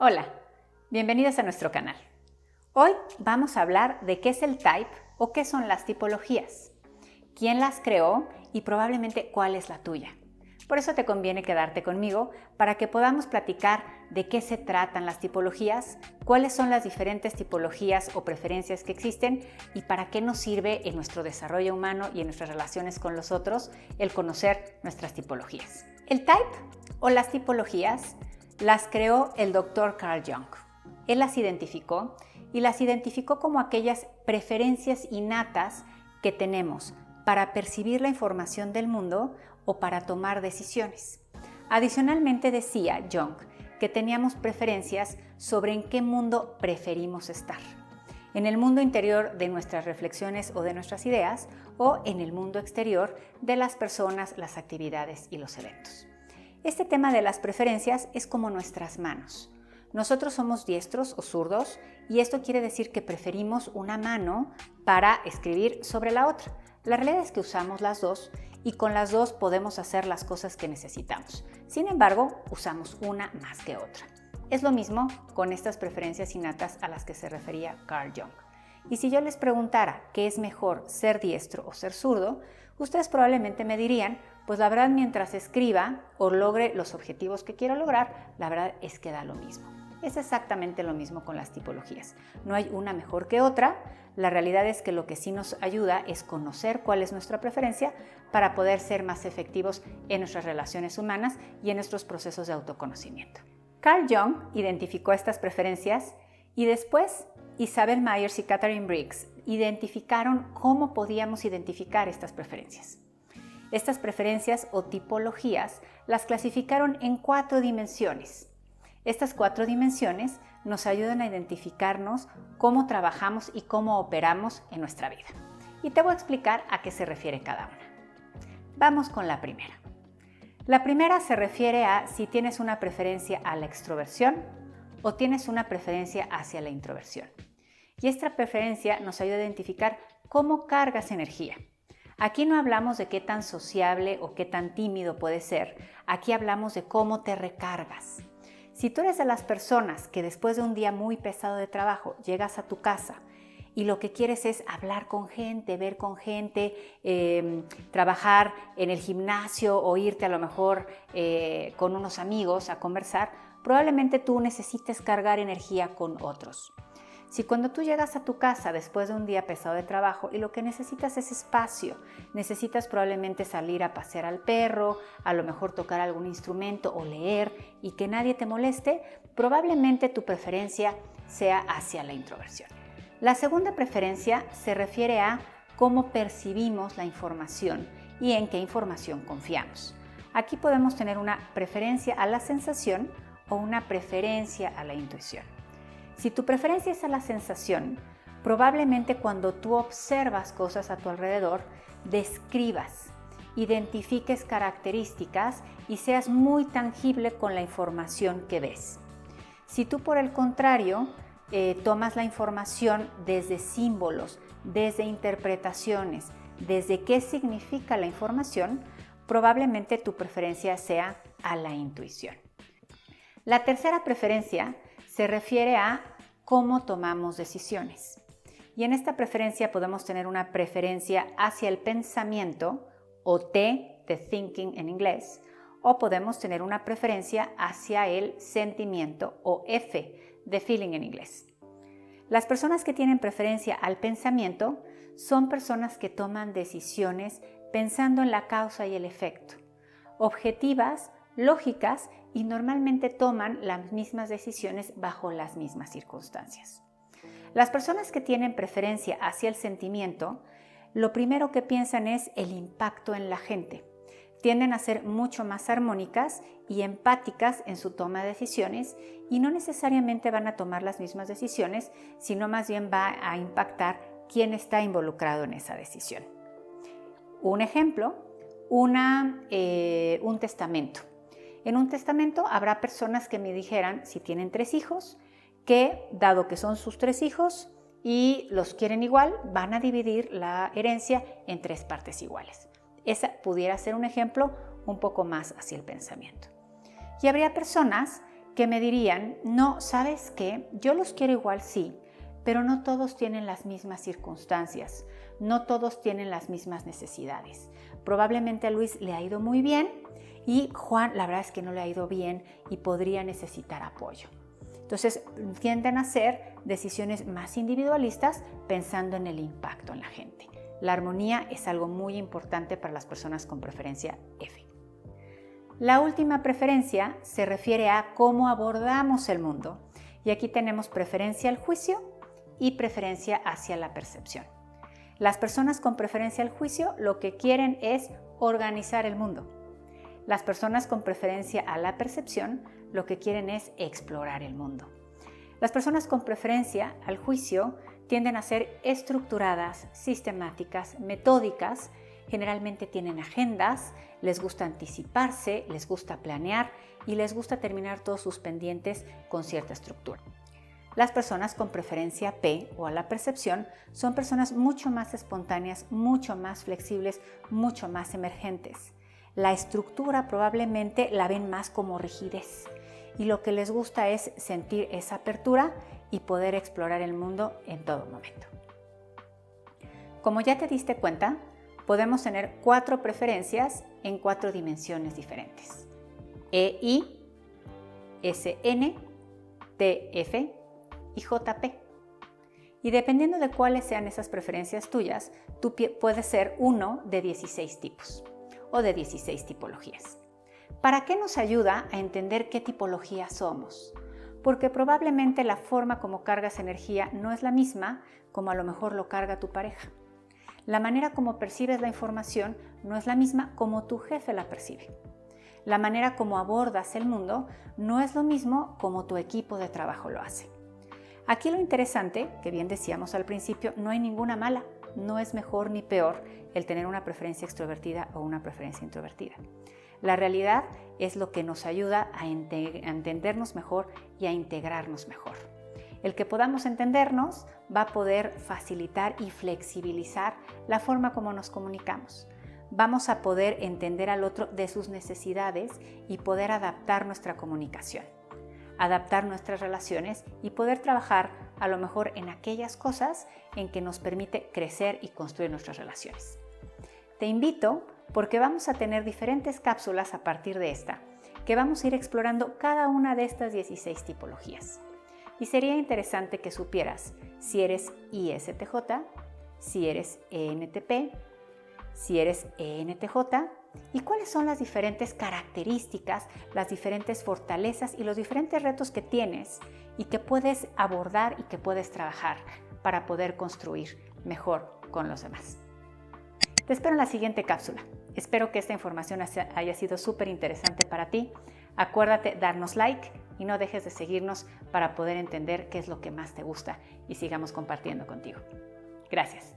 Hola, bienvenidos a nuestro canal. Hoy vamos a hablar de qué es el type o qué son las tipologías, quién las creó y probablemente cuál es la tuya. Por eso te conviene quedarte conmigo para que podamos platicar de qué se tratan las tipologías, cuáles son las diferentes tipologías o preferencias que existen y para qué nos sirve en nuestro desarrollo humano y en nuestras relaciones con los otros el conocer nuestras tipologías. El type o las tipologías las creó el Dr. Carl Jung. Él las identificó como aquellas preferencias innatas que tenemos para percibir la información del mundo o para tomar decisiones. Adicionalmente decía Jung que teníamos preferencias sobre en qué mundo preferimos estar. En el mundo interior de nuestras reflexiones o de nuestras ideas o en el mundo exterior de las personas, las actividades y los eventos. Este tema de las preferencias es como nuestras manos. Nosotros somos diestros o zurdos y esto quiere decir que preferimos una mano para escribir sobre la otra. La realidad es que usamos las dos y con las dos podemos hacer las cosas que necesitamos. Sin embargo, usamos una más que otra. Es lo mismo con estas preferencias innatas a las que se refería Carl Jung. Y si yo les preguntara qué es mejor, ser diestro o ser zurdo, ustedes probablemente me dirían, pues la verdad mientras escriba o logre los objetivos que quiero lograr, la verdad es que da lo mismo. Es exactamente lo mismo con las tipologías. No hay una mejor que otra. La realidad es que lo que sí nos ayuda es conocer cuál es nuestra preferencia para poder ser más efectivos en nuestras relaciones humanas y en nuestros procesos de autoconocimiento. Carl Jung identificó estas preferencias y después Isabel Myers y Catherine Briggs identificaron cómo podíamos identificar estas preferencias. Estas preferencias o tipologías las clasificaron en 4 dimensiones. Estas 4 dimensiones nos ayudan a identificarnos cómo trabajamos y cómo operamos en nuestra vida. Y te voy a explicar a qué se refiere cada una. Vamos con la primera. La primera se refiere a si tienes una preferencia a la extroversión o tienes una preferencia hacia la introversión. Y esta preferencia nos ayuda a identificar cómo cargas energía. Aquí no hablamos de qué tan sociable o qué tan tímido puedes ser. Aquí hablamos de cómo te recargas. Si tú eres de las personas que después de un día muy pesado de trabajo llegas a tu casa y lo que quieres es hablar con gente, ver con gente, trabajar en el gimnasio o irte a lo mejor con unos amigos a conversar, probablemente tú necesites cargar energía con otros. Si cuando tú llegas a tu casa después de un día pesado de trabajo y lo que necesitas es espacio, necesitas probablemente salir a pasear al perro, a lo mejor tocar algún instrumento o leer y que nadie te moleste, probablemente tu preferencia sea hacia la introversión. La segunda preferencia se refiere a cómo percibimos la información y en qué información confiamos. Aquí podemos tener una preferencia a la sensación o una preferencia a la intuición. Si tu preferencia es a la sensación, probablemente cuando tú observas cosas a tu alrededor, describas, identifiques características y seas muy tangible con la información que ves. Si tú, por el contrario, tomas la información desde símbolos, desde interpretaciones, desde qué significa la información, probablemente tu preferencia sea a la intuición. La tercera preferencia se refiere a cómo tomamos decisiones. Y en esta preferencia podemos tener una preferencia hacia el pensamiento, o T de thinking en inglés, o podemos tener una preferencia hacia el sentimiento, o F de feeling en inglés. Las personas que tienen preferencia al pensamiento son personas que toman decisiones pensando en la causa y el efecto, objetivas, lógicas y normalmente toman las mismas decisiones bajo las mismas circunstancias. Las personas que tienen preferencia hacia el sentimiento, lo primero que piensan es el impacto en la gente. Tienden a ser mucho más armónicas y empáticas en su toma de decisiones y no necesariamente van a tomar las mismas decisiones, sino más bien va a impactar quién está involucrado en esa decisión. Un ejemplo, un testamento. En un testamento habrá personas que me dijeran, si tienen 3 hijos, que dado que son sus 3 hijos y los quieren igual, van a dividir la herencia en 3 partes iguales. Esa pudiera ser un ejemplo un poco más hacia el pensamiento. Y habría personas que me dirían, no, ¿sabes qué? Yo los quiero igual, sí, pero no todos tienen las mismas circunstancias, no todos tienen las mismas necesidades. Probablemente a Luis le ha ido muy bien y Juan la verdad es que no le ha ido bien y podría necesitar apoyo. Entonces tienden a hacer decisiones más individualistas pensando en el impacto en la gente. La armonía es algo muy importante para las personas con preferencia F. La última preferencia se refiere a cómo abordamos el mundo. Y aquí tenemos preferencia al juicio y preferencia hacia la percepción. Las personas con preferencia al juicio lo que quieren es organizar el mundo. Las personas con preferencia a la percepción lo que quieren es explorar el mundo. Las personas con preferencia al juicio tienden a ser estructuradas, sistemáticas, metódicas, generalmente tienen agendas, les gusta anticiparse, les gusta planear y les gusta terminar todos sus pendientes con cierta estructura. Las personas con preferencia P o a la percepción son personas mucho más espontáneas, mucho más flexibles, mucho más emergentes. La estructura probablemente la ven más como rigidez y lo que les gusta es sentir esa apertura y poder explorar el mundo en todo momento. Como ya te diste cuenta, podemos tener 4 preferencias en 4 dimensiones diferentes. EI, SN, TF y JP. Y dependiendo de cuáles sean esas preferencias tuyas, tú puedes ser uno de 16 tipos o de 16 tipologías. ¿Para qué nos ayuda a entender qué tipología somos? Porque probablemente la forma como cargas energía no es la misma como a lo mejor lo carga tu pareja. La manera como percibes la información no es la misma como tu jefe la percibe. La manera como abordas el mundo no es lo mismo como tu equipo de trabajo lo hace. Aquí lo interesante, que bien decíamos al principio, no hay ninguna mala, no es mejor ni peor el tener una preferencia extrovertida o una preferencia introvertida. La realidad es lo que nos ayuda a entendernos mejor y a integrarnos mejor. El que podamos entendernos va a poder facilitar y flexibilizar la forma como nos comunicamos. Vamos a poder entender al otro de sus necesidades y poder adaptar nuestra comunicación, adaptar nuestras relaciones y poder trabajar a lo mejor en aquellas cosas en que nos permite crecer y construir nuestras relaciones. Te invito porque vamos a tener diferentes cápsulas a partir de esta, que vamos a ir explorando cada una de estas 16 tipologías. Y sería interesante que supieras si eres ISTJ, si eres ENTP, si eres ENTJ y cuáles son las diferentes características, las diferentes fortalezas y los diferentes retos que tienes y que puedes abordar y que puedes trabajar para poder construir mejor con los demás. Te espero en la siguiente cápsula. Espero que esta información haya sido súper interesante para ti. Acuérdate darnos like y no dejes de seguirnos para poder entender qué es lo que más te gusta y sigamos compartiendo contigo. Gracias.